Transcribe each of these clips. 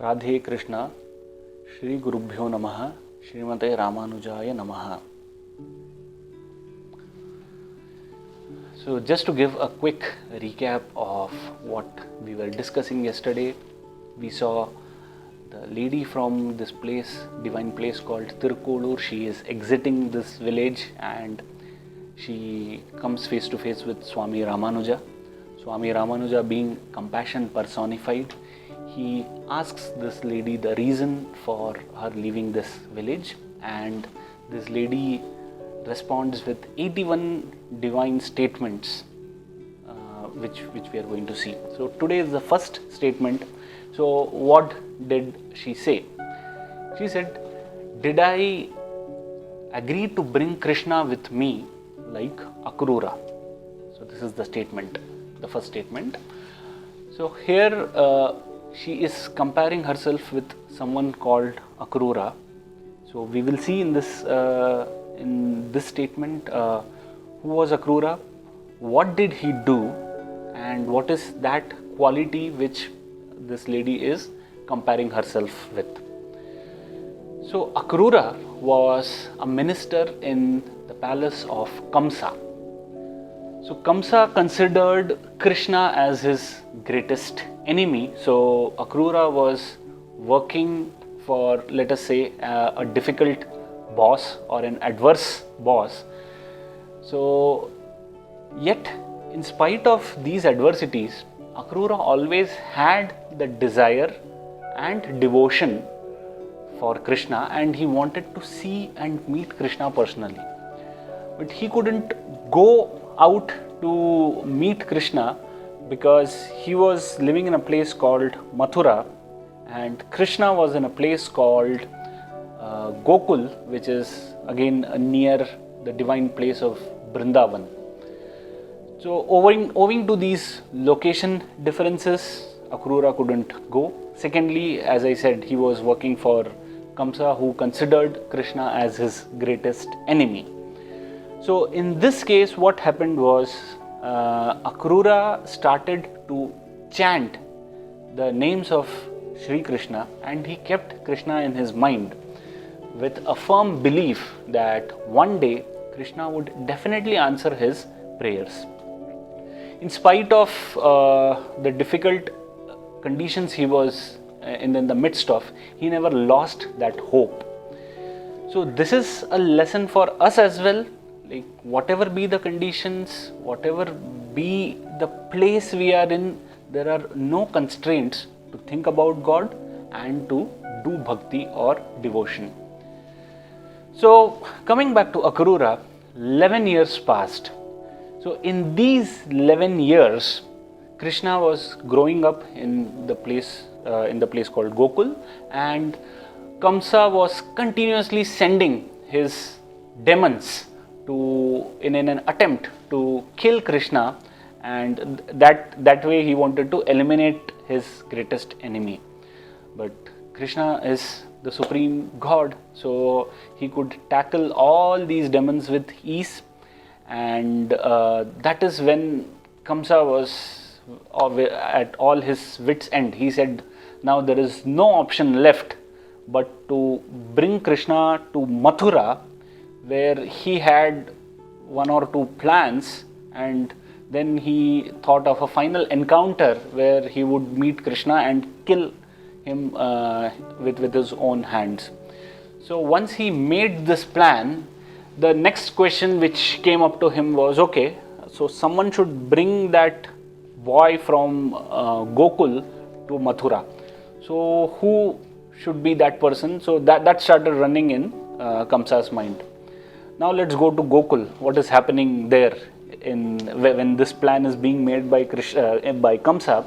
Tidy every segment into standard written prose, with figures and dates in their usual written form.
राधे कृष्ण श्री गुरुभ्यो नमः श्रीमते रामानुजाय नमः. So just to give a quick recap of what we were discussing yesterday, we saw the lady from this place, divine place called Tirkolur. She is exiting this village and she comes face to face with Swami Ramanuja. Swami Ramanuja, being compassion personified, he asks this lady the reason for her leaving this village, and this lady responds with 81 divine statements, which we are going to see. So today is the first statement. So what did she say? She said, "Did I agree to bring Krishna with me like Akrura?" So this is the statement, the first statement. So here she is comparing herself with someone called Akrura. So we will see in this statement who was Akrura, what did he do, and what is that quality which this lady is comparing herself with. So Akrura was a minister in the palace of Kamsa. So Kamsa considered Krishna as his greatest enemy. So Akrura was working for, let us say, a difficult boss or an adverse boss. So yet, in spite of these adversities, Akrura always had the desire and devotion for Krishna, and he wanted to see and meet Krishna personally. But he couldn't go out to meet Krishna because he was living in a place called Mathura, and Krishna was in a place called Gokul, which is again near the divine place of Vrindavan. So owing to these location differences, Akrura couldn't go. Secondly, as I said, he was working for Kamsa, who considered Krishna as his greatest enemy. So in this case, what happened was Akrura started to chant the names of Sri Krishna, and he kept Krishna in his mind with a firm belief that one day Krishna would definitely answer his prayers. In spite of the difficult conditions he was in the midst of, he never lost that hope. So this is a lesson for us as well. Like, whatever be the conditions, whatever be the place we are in, there are no constraints to think about God and to do bhakti or devotion. So coming back to Akrura, 11 years passed. So in these 11 years, Krishna was growing up in the place called Gokul, and Kamsa was continuously sending his demons in an attempt to kill Krishna, and that way he wanted to eliminate his greatest enemy. But Krishna is the supreme God, so he could tackle all these demons with ease, and that is when Kamsa was at all his wits' end. He said, now there is no option left but to bring Krishna to Mathura, where he had one or two plans, and then he thought of a final encounter where he would meet Krishna and kill him with his own hands. So once he made this plan, the next question which came up to him was, okay, so someone should bring that boy from Gokul to Mathura. So who should be that person? So that started running in Kamsa's mind. Now let's go to Gokul. What is happening there when this plan is being made by Kamsa?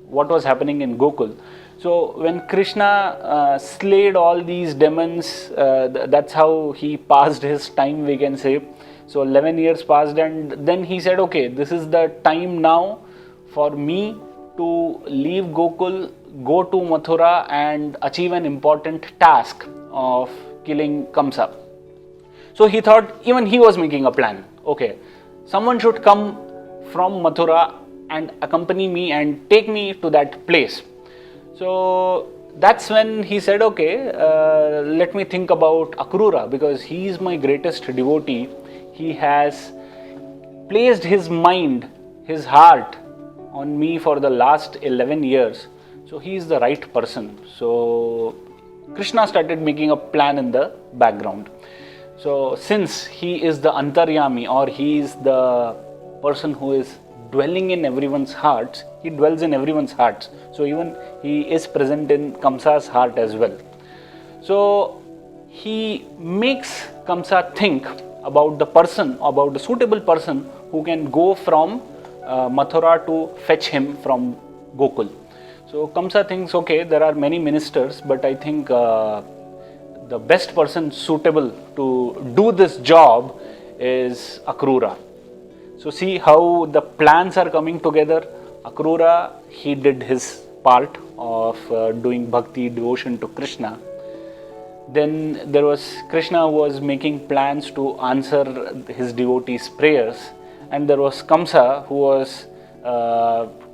What was happening in Gokul? So when Krishna slayed all these demons, that's how he passed his time, we can say. So 11 years passed, and then he said, okay, this is the time now for me to leave Gokul, go to Mathura and achieve an important task of killing Kamsa. So he thought, even he was making a plan. Okay, someone should come from Mathura and accompany me and take me to that place. So that's when he said, okay, let me think about Akrura, because he is my greatest devotee. He has placed his mind, his heart on me for the last 11 years. So he is the right person. So Krishna started making a plan in the background. So since he is the Antaryami, or he is the person who is dwelling in everyone's hearts, he dwells in everyone's hearts. So even he is present in Kamsa's heart as well. So he makes Kamsa think about the person, about the suitable person who can go from Mathura to fetch him from Gokul. So Kamsa thinks, okay, there are many ministers, but I think the best person suitable to do this job is Akrura. So see how the plans are coming together. Akrura, he did his part of doing bhakti, devotion to Krishna. Then there was Krishna who was making plans to answer his devotees' prayers, and there was Kamsa who was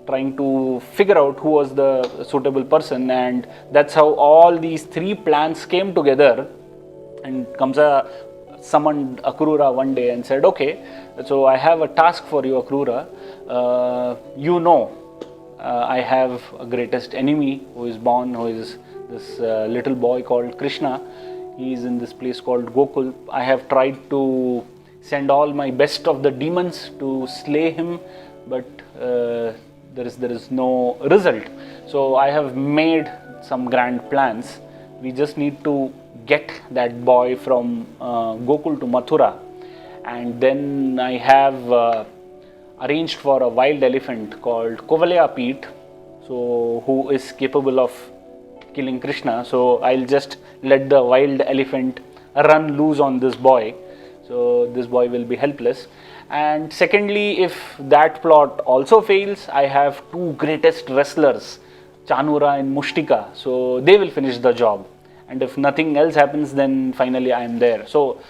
trying to figure out who was the suitable person, and that's how all these three plans came together. And Kamsa summoned Akrura one day and said, okay, so I have a task for you, Akrura. I have a greatest enemy who is born, who is this little boy called Krishna. He is in this place called Gokul. I have tried to send all my best of the demons to slay him, but there is no result. So I have made some grand plans. We just need to get that boy from Gokul to Mathura, and then I have arranged for a wild elephant called Kovalya Peet, so who is capable of killing Krishna. So I'll just let the wild elephant run loose on this boy, so this boy will be helpless. And secondly, if that plot also fails, I have two greatest wrestlers, Chanura and Mushtika, so they will finish the job. And if nothing else happens, then finally I am there. So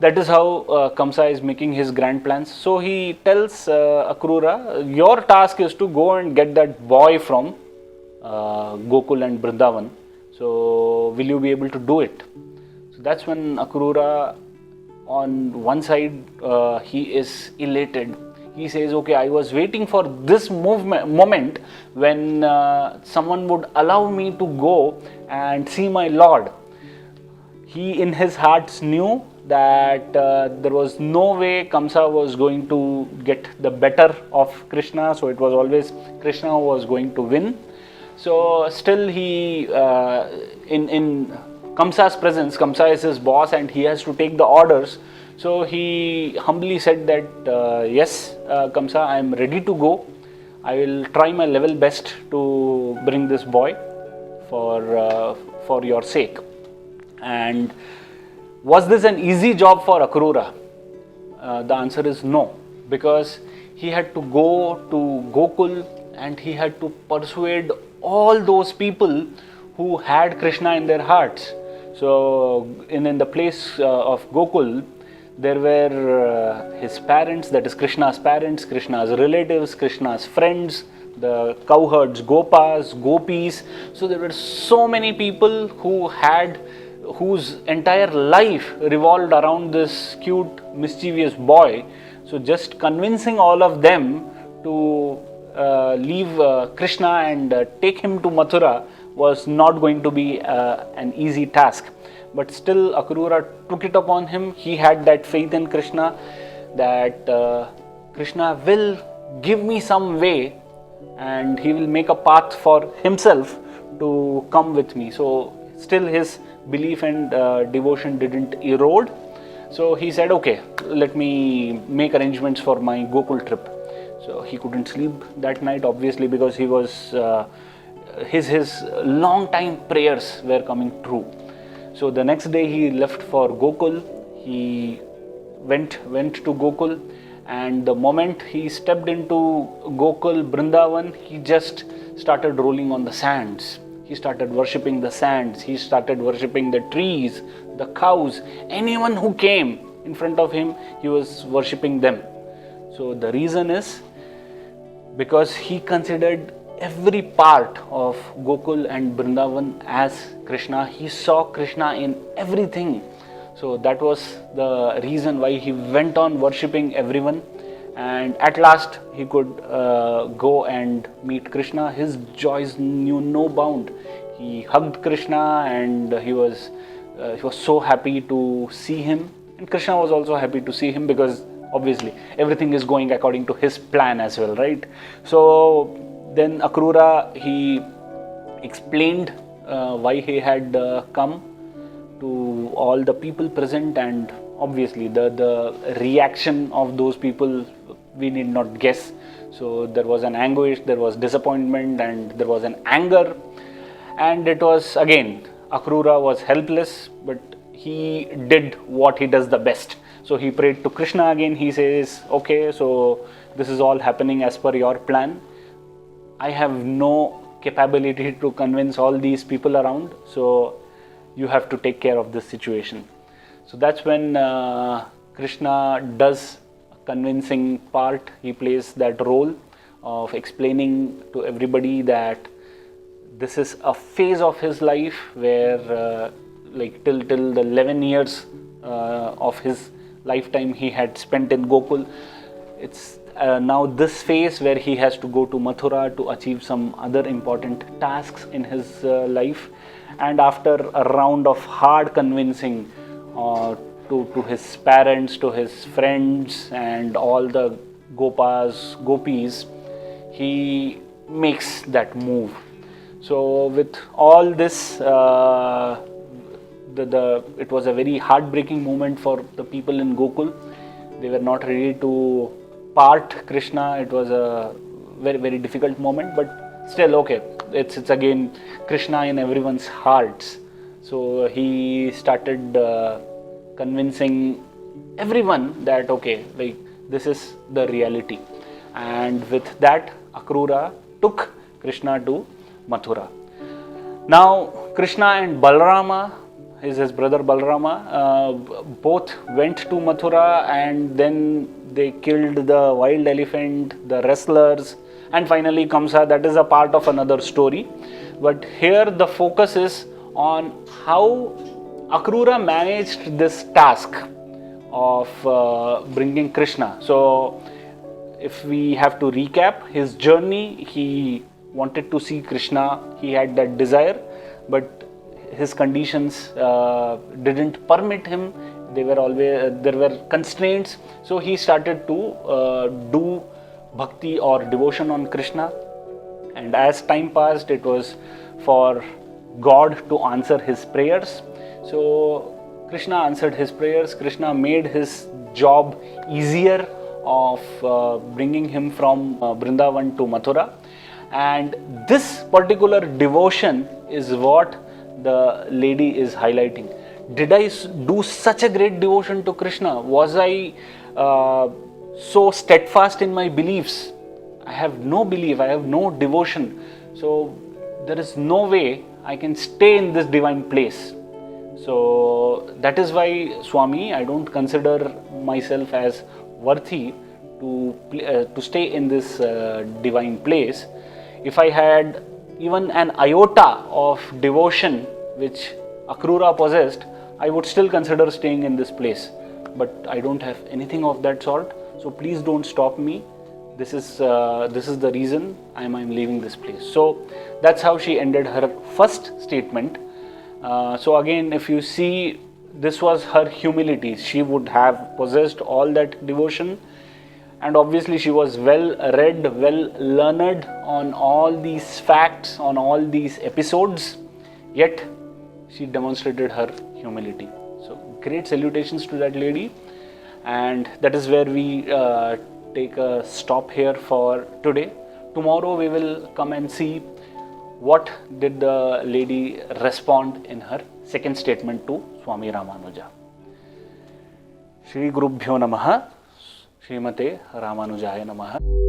that is how Kamsa is making his grand plans. So he tells Akrura, your task is to go and get that boy from Gokul and Vrindavan. So will you be able to do it? So that's when Akrura, on one side, he is elated. He says, okay, I was waiting for this moment when someone would allow me to go and see my Lord. He in his heart knew that there was no way Kamsa was going to get the better of Krishna, so it was always Krishna who was going to win. So still he, in Kamsa's presence, Kamsa is his boss and he has to take the orders. So he humbly said that, yes, Kamsa, I am ready to go. I will try my level best to bring this boy for your sake. And was this an easy job for Akrura? The answer is no, because he had to go to Gokul and he had to persuade all those people who had Krishna in their hearts. So in the place of Gokul, there were his parents, that is Krishna's parents, Krishna's relatives, Krishna's friends, the cowherds, Gopas, Gopis. So there were so many people whose entire life revolved around this cute, mischievous boy. So just convincing all of them to leave Krishna and take him to Mathura was not going to be an easy task. But still Akrura took it upon him. He had that faith in Krishna that Krishna will give me some way and he will make a path for himself to come with me. So still his belief and devotion didn't erode. So he said, okay, let me make arrangements for my Gokul trip. So he couldn't sleep that night, obviously, because he was his long time prayers were coming true. So the next day he left for Gokul. He went to Gokul, and the moment he stepped into Gokul Vrindavan, he just started rolling on the sands. He started worshipping the sands. He started worshipping the trees, the cows. Anyone who came in front of him, he was worshipping them. So the reason is because he considered every part of Gokul and Vrindavan as Krishna. He saw Krishna in everything. So that was the reason why he went on worshipping everyone, and at last he could go and meet Krishna. His joys knew no bound. He hugged Krishna and he was so happy to see him, and Krishna was also happy to see him, because obviously everything is going according to his plan as well, right? So then Akrura, he explained why he had come to all the people present, and obviously the reaction of those people we need not guess. So there was an anguish, there was disappointment, and there was an anger, and it was again, Akrura was helpless, but he did what he does the best. So he prayed to Krishna again. He says, okay, so this is all happening as per your plan. I have no capability to convince all these people around, so you have to take care of this situation. So that's when Krishna does a convincing part. He plays that role of explaining to everybody that this is a phase of his life where like till the 11 years of his lifetime he had spent in Gokul. It's now this phase where he has to go to Mathura to achieve some other important tasks in his life. And after a round of hard convincing to his parents, to his friends, and all the gopis, he makes that move. So with all this, it was a very heartbreaking moment for the people in Gokul. They were not ready to part Krishna. It was a very, very difficult moment, but still, okay, it's again Krishna in everyone's hearts. So he started convincing everyone that okay, like this is the reality, and with that Akrura took Krishna to Mathura. Now Krishna and Balarama, his brother Balarama, both went to Mathura, and then they killed the wild elephant, the wrestlers, and finally Kamsa. That is a part of another story. But here the focus is on how Akrura managed this task of bringing Krishna. So if we have to recap his journey, he wanted to see Krishna, he had that desire, but his conditions didn't permit him. There were constraints, so he started to do bhakti or devotion on Krishna, and as time passed, it was for God to answer his prayers. So Krishna answered his prayers. Krishna made his job easier of bringing him from Vrindavan to Mathura, and this particular devotion is what the lady is highlighting. Did I do such a great devotion to Krishna? Was I so steadfast in my beliefs? I have no belief, I have no devotion. So there is no way I can stay in this divine place. So that is why, Swami, I don't consider myself as worthy to stay in this divine place. If I had even an iota of devotion which Akrura possessed, I would still consider staying in this place. But I don't have anything of that sort. So please don't stop me. This is the reason I'm leaving this place. So that's how she ended her first statement. So again, if you see, this was her humility. She would have possessed all that devotion, and obviously she was well read, well learned on all these facts, on all these episodes, yet she demonstrated her humility. So great salutations to that lady, and that is where we take a stop here for today. Tomorrow we will come and see what did the lady respond in her second statement to Swami Ramanuja. Shri Gurubhyo Namaha. Srimate Ramanujaya Namaha.